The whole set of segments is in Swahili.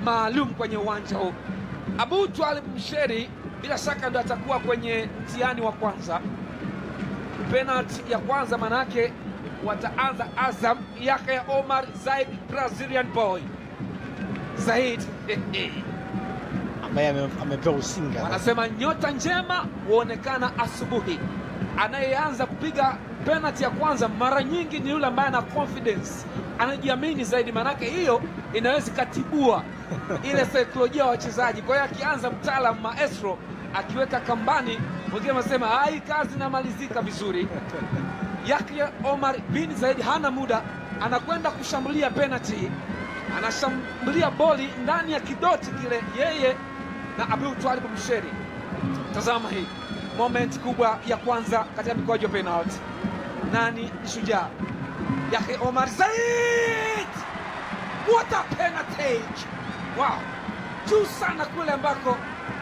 maalum kwenye uwanja huu. Abu Twalib Msheri bila shaka ndo atakuwa kwenye mtihani wa kwanza. Penalty ya kwanza manake wataanza Azam, Yahya Omar Zaid, Brazilian boy Zaid ambaye amepewa usinga. Wanasema nyota njema huonekana asubuhi. Anayeanza kupiga penalty ya kwanza mara nyingi ni yule ambaye ana confidence, anajiamini zaidi, manake hiyo inaweza katibua ile saikolojia ya wachezaji. Kwa hiyo akianza mtaalamu maestro akiweka kambani, wengine wanasema hai, kazi inamalizika vizuri. Yahya Omar bin Zaid hana muda, anakwenda kushambulia penalty, anashambulia boli ndani ya kidoti kile, yeye na Abu Twalib Msheri. Tazama hii moment kubwa ya kwanza katika mikwaju ya penalty. Nani shujaa? Yahya Omar Zaid, what a penalty! Wow, juu sana kule ambako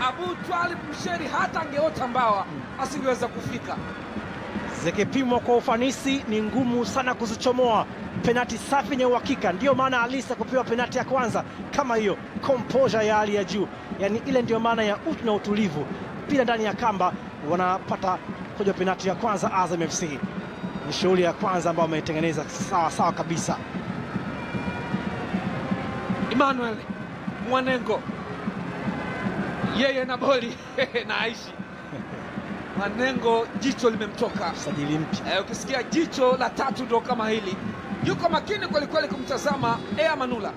Abu Twalib Msheri hata angeota mbawa asingeweza kufika. Zikipimwa kwa ufanisi ni ngumu sana kuzichomoa. Penalti safi yenye uhakika, ndio maana Alisa kupewa penalti ya kwanza kama hiyo, composure ya hali ya juu. Yani ile ndio maana ya utu na utulivu. Pila ndani ya kamba wanapata kuja penalti ya kwanza. Azam FC ni shughuli ya kwanza ambayo wameitengeneza sawa sawa kabisa. Emmanuel Mwanengo yeye na boli na Aishi Mwanengo, jicho limemtoka, sajili mpya. Ukisikia jicho la tatu ndo kama hili, yuko makini kweli kweli kumtazama Ea Manula.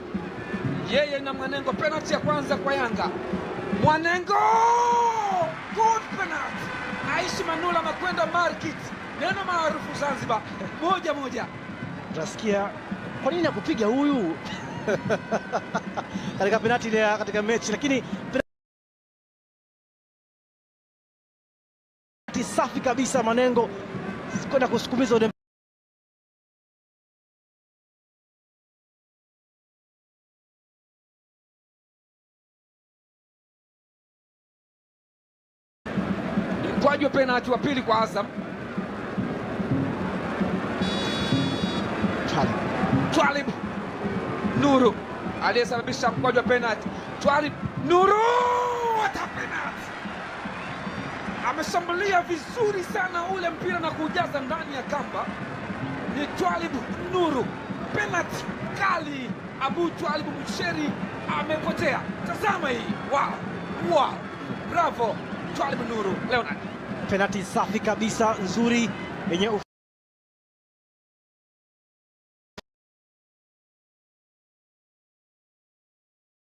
Yeye na Mwanengo, penalty ya kwanza kwa Yanga. Mwanengo, good penalty. Aishi Manula makwenda market, neno maarufu Zanzibar, 1-1. Utasikia kwa nini akupiga huyu katika penalty ile katika mechi, lakini safi kabisa. Manengo kwenda kusukumiza ule mkwaju wa penalty wa pili kwa Azam. Twalib Nuru aliyesababisha mkwaju wa penalty. Twalib Nuru, what a penalty! Ameshambulia vizuri sana ule mpira na kujaza ndani ya kamba. Ni Twalib Nuru, penalty kali. Abu Twalib Msheri amepotea. Tazama hii, wow, bravo Twalib Nuru. Leonard, penalty safi kabisa, nzuri yenye